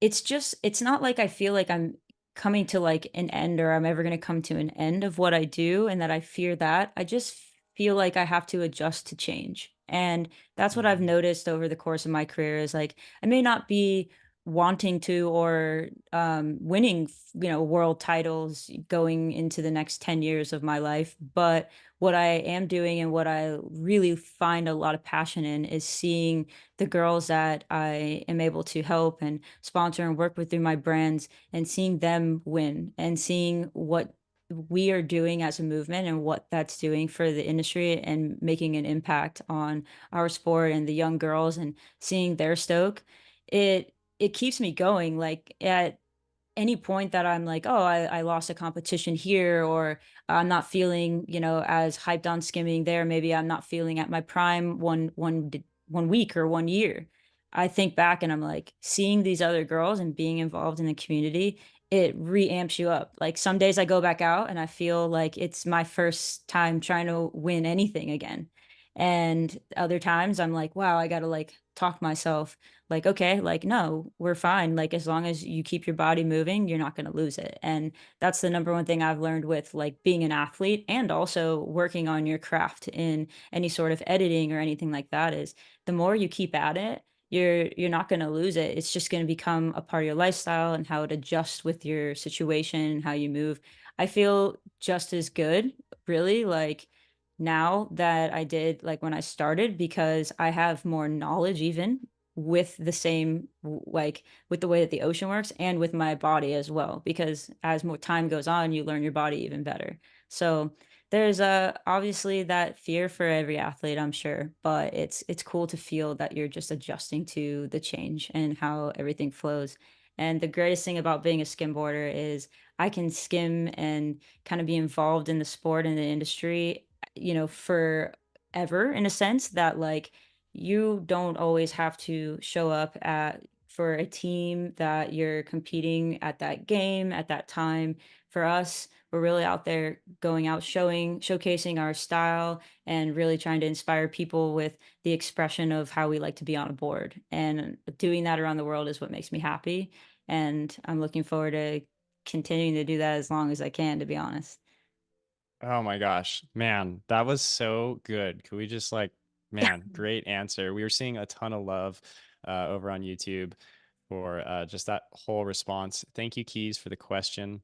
[SPEAKER 2] it's not like I feel like I'm coming to, like, an end, or I'm ever gonna come to an end of what I do and that I fear that. I just feel like I have to adjust to change, and that's what I've
[SPEAKER 1] Hmm.
[SPEAKER 2] noticed over the course of my career is, like, I may not be wanting to, or, winning, world titles going into the next 10 years of my life, but what I am doing and what I really find a lot of passion in is seeing the girls that I am able to help and sponsor and work with through my brands, and seeing them win, and seeing what we are doing as a movement and what that's doing for the industry and making an impact on our sport and the young girls, and seeing their stoke. It it keeps me going. Like at any point that I'm like, oh, I lost a competition here, or I'm not feeling, as hyped on skimming there. Maybe I'm not feeling at my prime 1 week or 1 year. I think back and I'm like, seeing these other girls and being involved in the community, it reamps you up. Like some days I go back out and I feel like it's my first time trying to win anything again. And other times I'm like, wow, I gotta like talk myself like, okay, like, no, we're fine. Like, as long as you keep your body moving, you're not going to lose it. And that's the number one thing I've learned with like being an athlete and also working on your craft in any sort of editing or anything like that is the more you keep at it, you're not going to lose it. It's just going to become a part of your lifestyle and how it adjusts with your situation, how you move. I feel just as good, really, like now that I did like when I started because I have more knowledge even with the same like with the way that the ocean works and with my body as well because as more time goes on you learn your body even better. So there's obviously that fear for every athlete, I'm sure, but it's cool to feel that you're just adjusting to the change and how everything flows. And the greatest thing about being a skimboarder is I can skim and kind of be involved in the sport and the industry, forever in a sense that like you don't always have to show up at for a team that you're competing at that game at that time. For us, we're really out there going out showcasing our style and really trying to inspire people with the expression of how we like to be on a board. And doing that around the world is what makes me happy. And I'm looking forward to continuing to do that as long as I can, to be honest.
[SPEAKER 1] Oh my gosh, man, that was so good. Could we just like, man, great answer. We were seeing a ton of love over on YouTube for just that whole response. Thank you, Keys, for the question.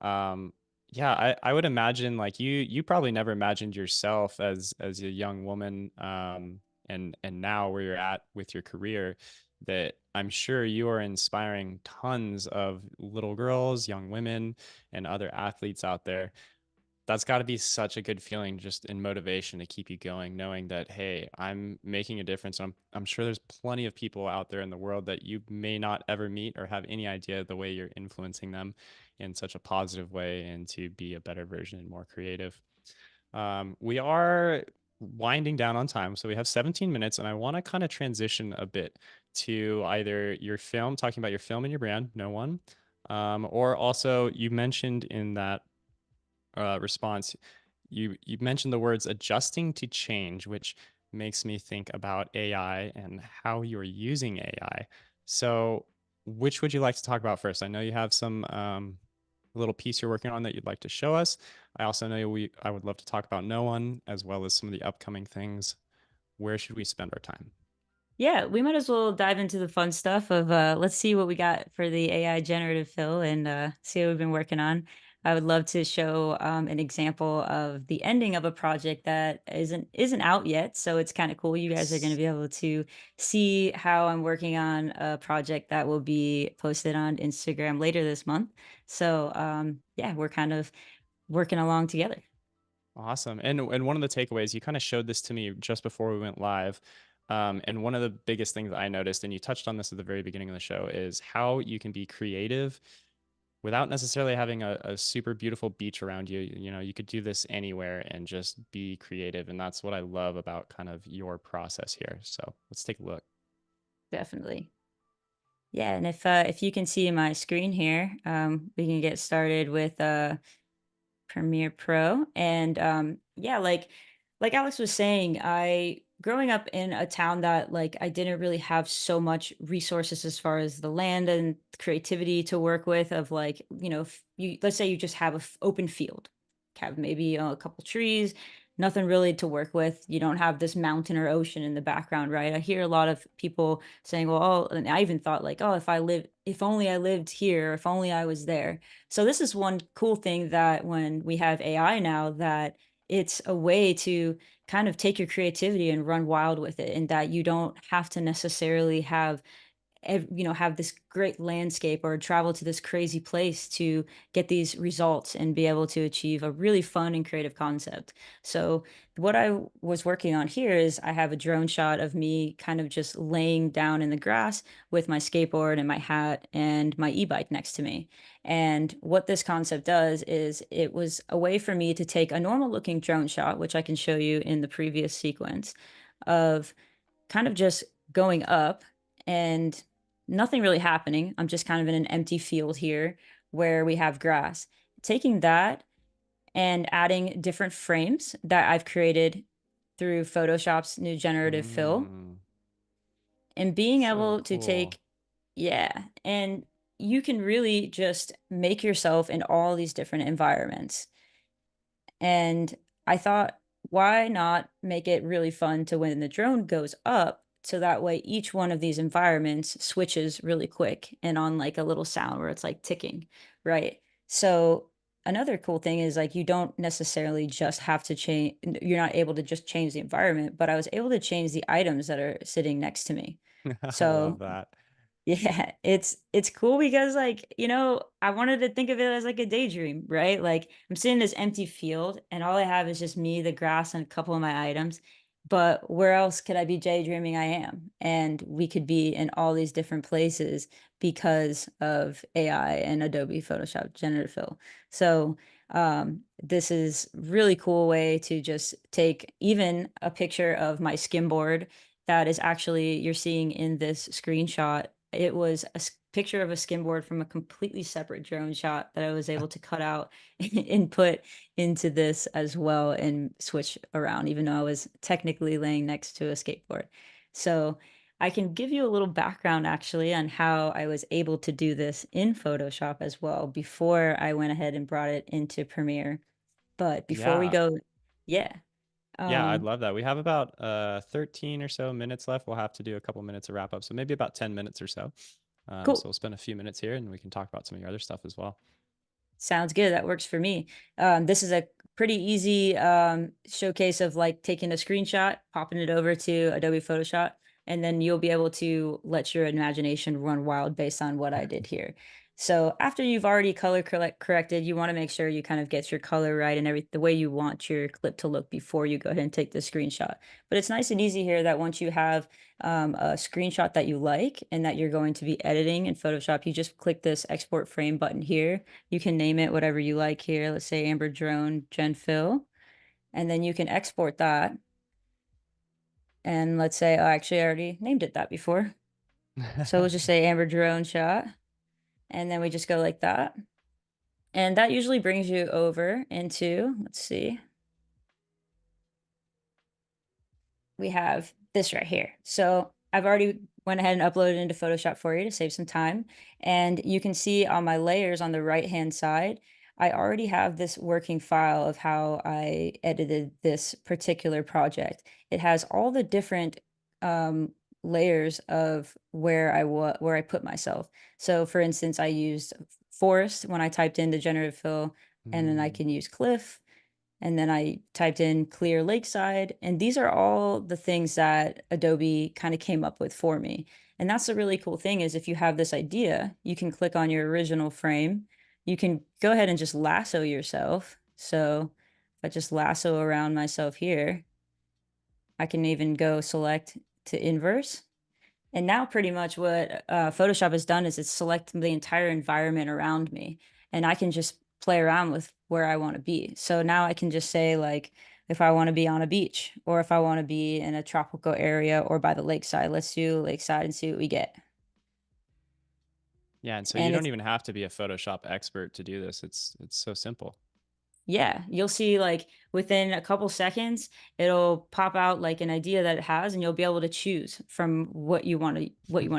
[SPEAKER 1] Um, yeah, I would imagine like you probably never imagined yourself as a young woman, and now where you're at with your career, that I'm sure you are inspiring tons of little girls, young women, and other athletes out there. That's got to be such a good feeling just in motivation to keep you going, knowing that, hey, I'm making a difference. I'm sure there's plenty of people out there in the world that you may not ever meet or have any idea the way you're influencing them in such a positive way and to be a better version and more creative. We are winding down on time, so we have 17 minutes, and I want to kind of transition a bit to either your film, talking about your film and your brand, No One, or also you mentioned in that response, you mentioned the words adjusting to change, which makes me think about AI and how you're using AI. So, which would you like to talk about first? I know you have some little piece you're working on that you'd like to show us. I also know I would love to talk about No One as well as some of the upcoming things. Where should we spend our time?
[SPEAKER 2] Yeah, we might as well dive into the fun stuff of let's see what we got for the AI generative fill and see what we've been working on. I would love to show an example of the ending of a project that isn't out yet, so it's kind of cool. You guys are going to
[SPEAKER 1] Yes.
[SPEAKER 2] be able to see how I'm working on a project that will be posted on Instagram later this month. So yeah, we're kind of working along together.
[SPEAKER 1] Awesome. And one of the takeaways, you kind of showed this to me just before we went live. And one of the biggest things that I noticed, and you touched on this at the very beginning of the show, is how you can be creative without necessarily having a super beautiful beach around you. You know, you could do this anywhere and just be creative. And that's what I love about kind of your process here. So let's take a look.
[SPEAKER 2] Definitely. Yeah, and if you can see my screen here, we can get started with Premiere Pro. And yeah, like Alex was saying, I growing up in a town that like I didn't really have so much resources as far as the land and creativity to work with of like, if you let's say you just have a open field, have maybe a couple trees, nothing really to work with. You don't have this mountain or ocean in the background, right? I hear a lot of people saying, well, oh, and I even thought like, oh, if only I lived here, if only I was there. So this is one cool thing that when we have AI now, that it's a way to kind of take your creativity and run wild with it, and that you don't have to necessarily have have this great landscape or travel to this crazy place to get these results and be able to achieve a really fun and creative concept. So what I was working on here is I have a drone shot of me kind of just laying down in the grass with my skateboard and my hat and my e-bike next to me. And what this concept does is it was a way for me to take a normal looking drone shot, which I can show you in the previous sequence, of kind of just going up and nothing really happening. I'm just kind of in an empty field here where we have grass. Taking that and adding different frames that I've created through Photoshop's new generative fill,
[SPEAKER 1] Mm,
[SPEAKER 2] and being
[SPEAKER 1] so
[SPEAKER 2] able to
[SPEAKER 1] cool.
[SPEAKER 2] take, yeah, and you can really just make yourself in all these different environments. And I thought, why not make it really fun to when the drone goes up? So that way each one of these environments switches really quick and on like a little sound where it's like ticking, right? So another cool thing is like you don't necessarily just have to change, you're not able to just change the environment, but I was able to change the items that are sitting next to me.
[SPEAKER 1] I love
[SPEAKER 2] So
[SPEAKER 1] that.
[SPEAKER 2] yeah, it's cool because, like, I wanted to think of it as like a daydream, right? Like I'm sitting in this empty field and all I have is just me, the grass, and a couple of my items. But where else could I be daydreaming? I am. And we could be in all these different places because of AI and Adobe Photoshop Generative Fill. So this is really cool way to just take even a picture of my skimboard that is actually you're seeing in this screenshot. It was a picture of a skimboard from a completely separate drone shot that I was able to cut out and put into this as well and switch around, even though I was technically laying next to a skateboard. So I can give you a little background actually on how I was able to do this in Photoshop as well before I went ahead and brought it into Premiere. But before we
[SPEAKER 1] Yeah.
[SPEAKER 2] go, yeah.
[SPEAKER 1] Yeah, I'd
[SPEAKER 2] Um,
[SPEAKER 1] love that. We have about 13 or so minutes left. We'll have to do a couple minutes of wrap up. So maybe about 10 minutes or so. So
[SPEAKER 2] cool.
[SPEAKER 1] we'll spend a few minutes here and we can talk about some of your other stuff as well.
[SPEAKER 2] Sounds good. That works for me. This is a pretty easy showcase of like taking a screenshot, popping it over to Adobe Photoshop, and then you'll be able to let your imagination run wild based on what I did here. So after you've already corrected, you want to make sure you kind of get your color right and the way you want your clip to look before you go ahead and take the screenshot. But it's nice and easy here that once you have a screenshot that you like and that you're going to be editing in Photoshop, you just click this export frame button here. You can name it whatever you like here. Let's say Amber Drone Gen Fill. And then you can export that. And let's say, oh, actually, I already named it that before. So we'll just say Amber Drone Shot. And then we just go like that. And that usually brings you over into, let's see, we have this right here. So I've already went ahead and uploaded into Photoshop for you to save some time. And you can see on my layers on the right-hand side, I already have this working file of how I edited this particular project. It has all the different layers of where I put myself. So for instance, I used forest when I typed in the generative fill, and then I
[SPEAKER 1] Mm,
[SPEAKER 2] can use cliff, and then I typed in clear lakeside. And these are all the things that Adobe kind of came up with for me. And that's the really cool thing is if you have this idea, you can click on your original frame. You can go ahead and just lasso yourself. So if I just lasso around myself here, I can even go select to inverse. And now pretty much what Photoshop has done is it's selected the entire environment around me, and I can just play around with where I want to be. So now I can just say like, if I want to be on a beach or if I want to be in a tropical area or by the lakeside, let's do lakeside and see what we get.
[SPEAKER 1] yeah, and so you
[SPEAKER 2] And
[SPEAKER 1] don't
[SPEAKER 2] it's
[SPEAKER 1] even have to be a Photoshop expert to do this. It's so simple.
[SPEAKER 2] Yeah, you'll see like within a couple seconds, it'll pop out like an idea that it has, and you'll be able to choose from what you want to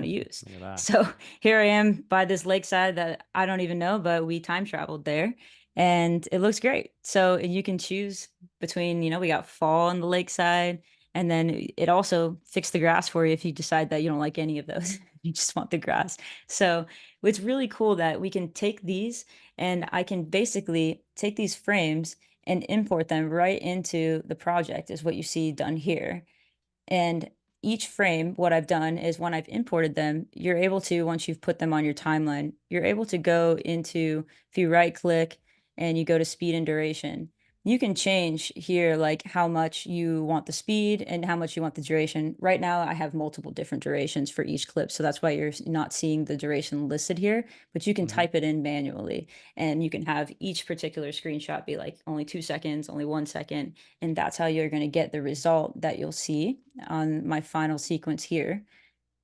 [SPEAKER 2] use.
[SPEAKER 1] Look at that.
[SPEAKER 2] So here I am by this lakeside that I don't even know, but we time traveled there and it looks great. So you can choose between, we got fall on the lakeside, and then it also fixed the grass for you if you decide that you don't like any of those. You just want the grass. So it's really cool that we can take these and I can basically take these frames and import them right into the project is what you see done here. And each frame, what I've done is when I've imported them, you're able to, once you've put them on your timeline, you're able to go into, if you right click and you go to speed and duration, you can change here like how much you want the speed and how much you want the duration. Right now, I have multiple different durations for each clip. So that's why you're not seeing the duration listed here, but you can
[SPEAKER 1] Mhm.
[SPEAKER 2] type it in manually and you can have each particular screenshot be like only 2 seconds, only 1 second. And that's how you're going to get the result that you'll see on my final sequence here,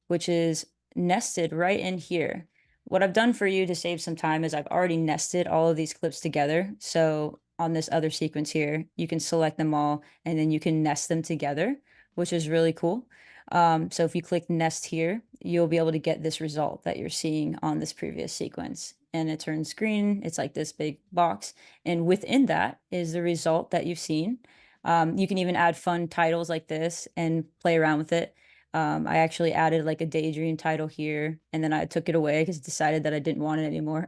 [SPEAKER 2] which is nested right in here. What I've done for you to save some time is I've already nested all of these clips together. So on this other sequence here, you can select them all and then you can nest them together, which is really cool. So if you click nest here, you'll be able to get this result that you're seeing on this previous sequence. And it turns green. It's like this big box. And within that is the result that you've seen. You can even add fun titles like this and play around with it. I actually added like a daydream title here, and then I took it away because I decided that I didn't want it anymore.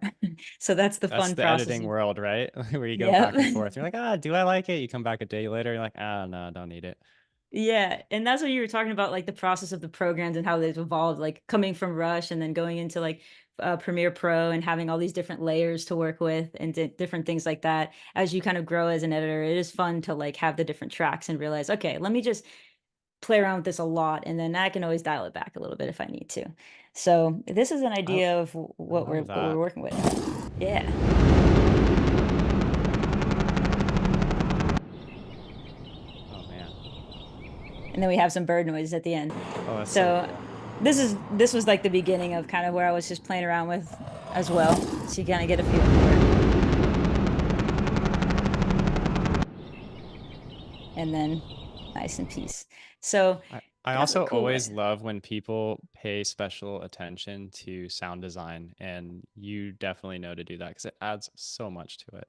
[SPEAKER 2] So that's the
[SPEAKER 1] That's
[SPEAKER 2] fun
[SPEAKER 1] the
[SPEAKER 2] process.
[SPEAKER 1] editing world, right? Where you go
[SPEAKER 2] Yep.
[SPEAKER 1] back and forth. You're like, ah, do I like it? You come back a day later, you're like, ah, no, don't need it.
[SPEAKER 2] Yeah, and that's what you were talking about, like the process of the programs and how they've evolved, like coming from Rush and then going into like Premiere Pro and having all these different layers to work with and different things like that. As you kind of grow as an editor, it is fun to like have the different tracks and realize, okay, let me just play around with this a lot, and then I can always dial it back a little bit if I need to. So this is an
[SPEAKER 1] I,
[SPEAKER 2] idea of
[SPEAKER 1] I love
[SPEAKER 2] what we're
[SPEAKER 1] that.
[SPEAKER 2] working with. Yeah.
[SPEAKER 1] Oh man.
[SPEAKER 2] And then we have some bird noise at the end.
[SPEAKER 1] Oh, that's so
[SPEAKER 2] So
[SPEAKER 1] cool.
[SPEAKER 2] this was like the beginning of kind of where I was just playing around with as well. So you kind of get a feel for it. And then nice and peace. So
[SPEAKER 1] I
[SPEAKER 2] kind of a
[SPEAKER 1] also
[SPEAKER 2] cool
[SPEAKER 1] always
[SPEAKER 2] way.
[SPEAKER 1] love when people pay special attention to sound design, and you definitely know to do that because it adds so much to it.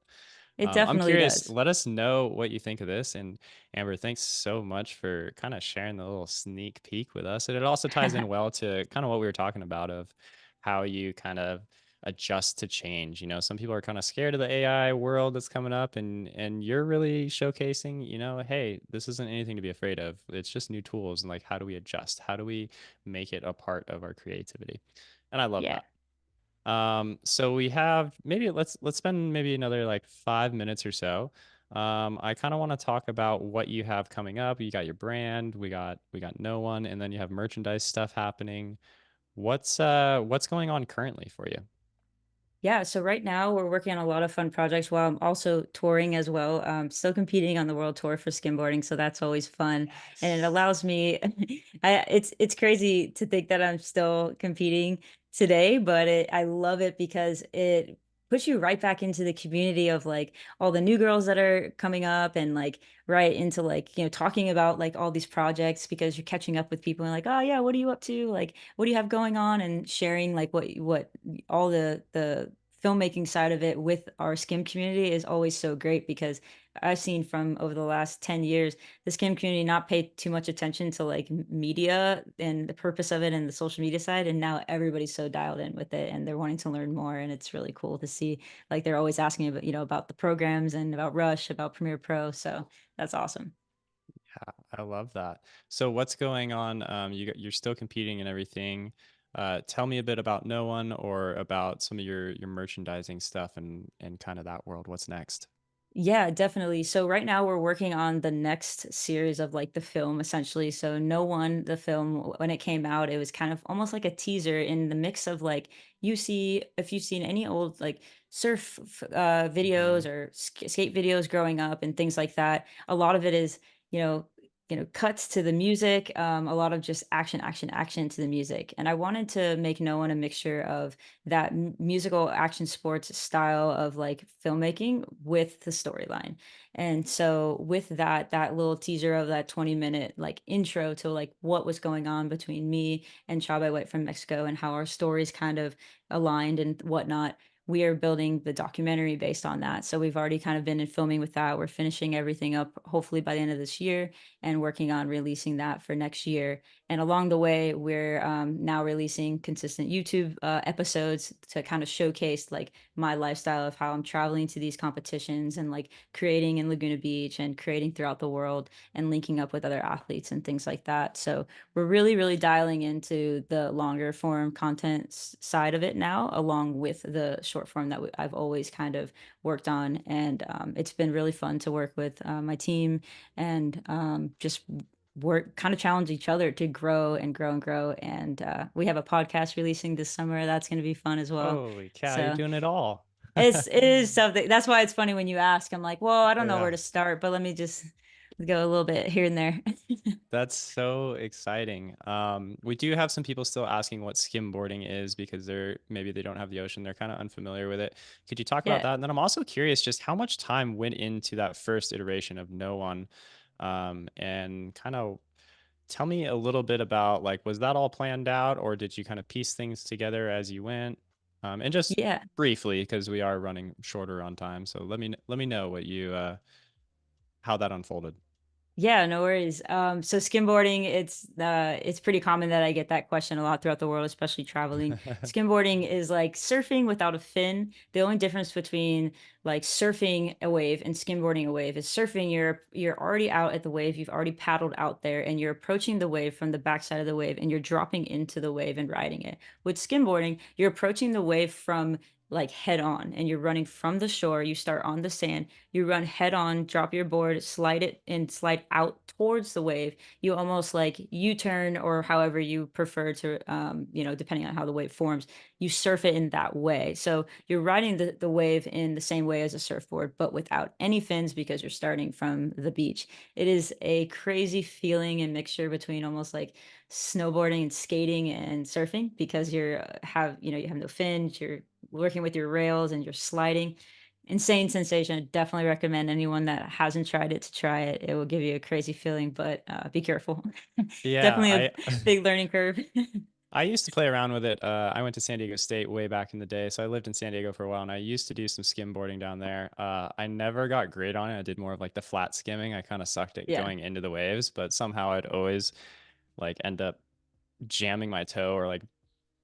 [SPEAKER 2] It
[SPEAKER 1] I'm
[SPEAKER 2] definitely
[SPEAKER 1] curious,
[SPEAKER 2] does.
[SPEAKER 1] let us know what you think of this. And Amber, thanks so much for kind of sharing the little sneak peek with us. And it also ties in well to kind of what we were talking about of how you kind of adjust to change. You know, some people are kind of scared of the AI world that's coming up, and you're really showcasing, you know, hey, this isn't anything to be afraid of. It's just new tools, and like how do we adjust? How do we make it a part of our creativity? And I love
[SPEAKER 2] Yeah.
[SPEAKER 1] that. So we have maybe let's spend maybe another like 5 minutes or so. I kind of want to talk about what you have coming up. You got your brand, we got no one, and then you have merchandise stuff happening. What's going on currently for you?
[SPEAKER 2] Yeah, so right now we're working on a lot of fun projects while I'm also touring as well. Still competing on the world tour for skimboarding, so that's always fun. And it
[SPEAKER 1] Yes.
[SPEAKER 2] allows me it's crazy to think that I'm still competing today, but I love it because it puts you right back into the community of like all the new girls that are coming up and like right into like, talking about like all these projects because you're catching up with people and like, oh yeah, what are you up to? Like, what do you have going on? And sharing like what all the filmmaking side of it with our skim community is always so great because I've seen from over the last 10 years the skim community not pay too much attention to like media and the purpose of it and the social media side, and now everybody's so dialed in with it and they're wanting to learn more, and it's really cool to see like they're always asking about about the programs and about Rush, about Premiere Pro, so that's awesome.
[SPEAKER 1] Yeah, I love that. So what's going on? You're still competing and everything. Tell me a bit about No One or about some of your merchandising stuff and kind of that world. What's next?
[SPEAKER 2] Yeah, definitely. So right now we're working on the next series of like the film essentially. So No One, the film, when it came out, it was kind of almost like a teaser in the mix of like you see if you've seen any old like surf
[SPEAKER 1] Hmm.
[SPEAKER 2] videos or skate videos growing up and things like that. A lot of it is, you know, cuts to the music, a lot of just action, action, action to the music. And I wanted to make No One a mixture of that musical action sports style of like filmmaking with the storyline. And so with that little teaser of that 20-minute like intro to like what was going on between me and Chabai White from Mexico and how our stories kind of aligned and whatnot, we are building the documentary based on that. So we've already kind of been in filming with that. We're finishing everything up hopefully by the end of this year and working on releasing that for next year. And along the way, we're now releasing consistent YouTube episodes to kind of showcase like my lifestyle of how I'm traveling to these competitions and like creating in Laguna Beach and creating throughout the world and linking up with other athletes and things like that. So we're really, really dialing into the longer form content side of it now, along with the short form that I've always kind of worked on. And it's been really fun to work with my team and just work, kind of challenge each other to grow and grow and grow. And we have a podcast releasing this summer. That's going to be fun as well.
[SPEAKER 1] Holy cow, you're
[SPEAKER 2] So
[SPEAKER 1] doing it all.
[SPEAKER 2] it is something. That's why it's funny when you ask. I'm like, well, I don't know
[SPEAKER 1] Yeah.
[SPEAKER 2] where to start, but let me just go a little bit here and there.
[SPEAKER 1] That's so exciting. We do have some people still asking what skimboarding is because maybe they don't have the ocean. They're kind of unfamiliar with it. Could you talk about
[SPEAKER 2] Yeah.
[SPEAKER 1] that? And then I'm also curious just how much time went into that first iteration of No One, and kind of tell me a little bit about like, was that all planned out or did you kind of piece things together as you went? And just
[SPEAKER 2] Yeah.
[SPEAKER 1] briefly, because we are running shorter on time. So let me know what how that unfolded.
[SPEAKER 2] Yeah, no worries. So skimboarding, it's pretty common that I get that question a lot throughout the world, especially traveling. Skimboarding is like surfing without a fin. The only difference between like surfing a wave and skimboarding a wave is surfing, you're already out at the wave, you've already paddled out there, and you're approaching the wave from the backside of the wave, and you're dropping into the wave and riding it. With skimboarding, you're approaching the wave from like head on, and you're running from the shore. You start on the sand, you run head on, drop your board, slide it and slide out towards the wave. You almost like U-turn or however you prefer to, depending on how the wave forms, you surf it in that way. So you're riding the wave in the same way as a surfboard, but without any fins because you're starting from the beach. It is a crazy feeling and mixture between almost like snowboarding and skating and surfing because you have no fins, you're working with your rails and you're sliding. Insane sensation. Definitely recommend anyone that hasn't tried it to try it. It will give you a crazy feeling, but be careful.
[SPEAKER 1] Yeah,
[SPEAKER 2] Definitely a
[SPEAKER 1] I
[SPEAKER 2] big learning curve.
[SPEAKER 1] I used to play around with it. I went to San Diego State way back in the day, so I lived in San Diego for a while, and I used to do some skimboarding down there. I never got great on it. I did more of like the flat skimming. I kind of sucked at
[SPEAKER 2] Yeah.
[SPEAKER 1] going into the waves, but somehow I'd always like end up jamming my toe or like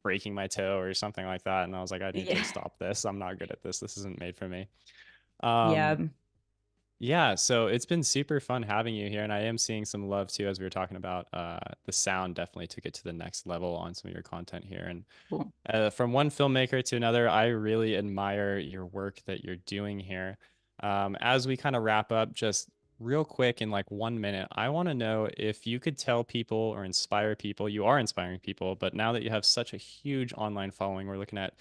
[SPEAKER 1] breaking my toe or something like that. And I was like, I need to
[SPEAKER 2] Yeah.
[SPEAKER 1] stop this. I'm not good at this. This isn't made for me.
[SPEAKER 2] Yeah.
[SPEAKER 1] Um, yeah, so it's been super fun having you here, and I am seeing some love too, as we were talking about. The sound definitely took it to the next level on some of your content here, and
[SPEAKER 2] Cool.
[SPEAKER 1] from one filmmaker to another, I really admire your work that you're doing here. As we kind of wrap up, just real quick in like 1 minute, I want to know if you could tell people or inspire people. You are inspiring people, but now that you have such a huge online following, we're looking at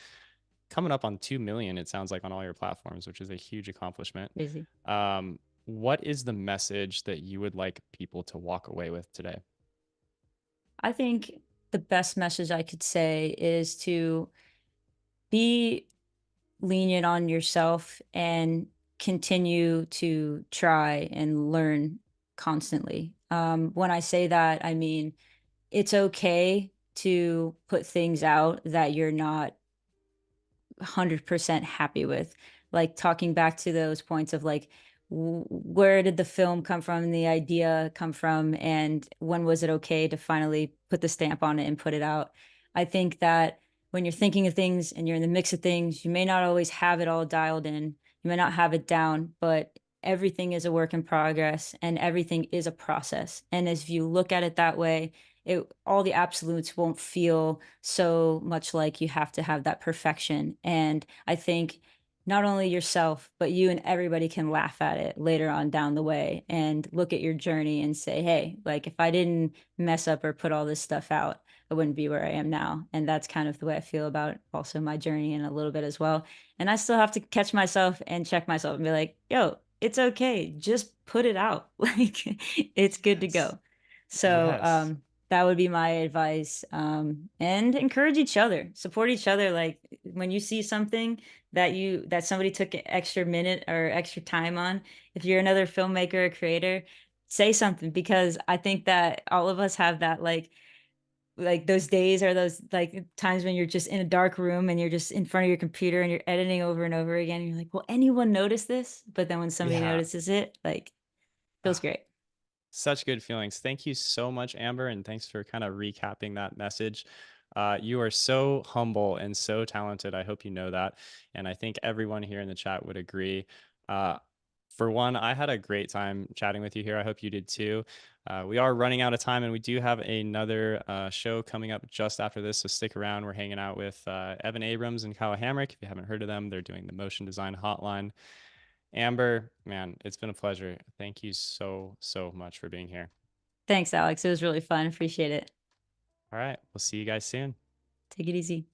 [SPEAKER 1] coming up on 2 million, it sounds like, on all your platforms, which is a huge accomplishment.
[SPEAKER 2] Crazy.
[SPEAKER 1] What is the message that you would like people to walk away with today?
[SPEAKER 2] I think the best message I could say is to be lenient on yourself and continue to try and learn constantly. When I say that, I mean, it's okay to put things out that you're not 100% happy with. Like talking back to those points of like, where did the film come from, the idea come from, and when was it okay to finally put the stamp on it and put it out? I think that when you're thinking of things and you're in the mix of things, you may not always have it all dialed in. You may not have it down, but everything is a work in progress and everything is a process. And if you look at it that way, all the absolutes won't feel so much like you have to have that perfection. And I think not only yourself, but you and everybody can laugh at it later on down the way and look at your journey and say, hey, like if I didn't mess up or put all this stuff out, I wouldn't be where I am now. And that's kind of the way I feel about also my journey in a little bit as well. And I still have to catch myself and check myself and be like, yo, it's okay. Just put it out. Like it's good to
[SPEAKER 1] Yes.
[SPEAKER 2] go. So,
[SPEAKER 1] Yes.
[SPEAKER 2] that would be my advice. And encourage each other, support each other. Like when you see something that somebody took an extra minute or extra time on, if you're another filmmaker or creator, say something because I think that all of us have that like like those days are those like times when you're just in a dark room and you're just in front of your computer and you're editing over and over again. And you're like, will anyone notice this? But then when somebody
[SPEAKER 1] Yeah.
[SPEAKER 2] notices it, like feels great.
[SPEAKER 1] Such good feelings. Thank you so much, Amber, and thanks for kind of recapping that message. You are so humble and so talented. I hope you know that. And I think everyone here in the chat would agree. Uh, for one, I had a great time chatting with you here. I hope you did too. We are running out of time, and we do have another show coming up just after this. So stick around. We're hanging out with Evan Abrams and Kyle Hamrick. If you haven't heard of them, they're doing the Motion Design Hotline. Amber, man, it's been a pleasure. Thank you so, so much for being here.
[SPEAKER 2] Thanks, Alex. It was really fun. Appreciate it.
[SPEAKER 1] All right. We'll see you guys soon.
[SPEAKER 2] Take it easy.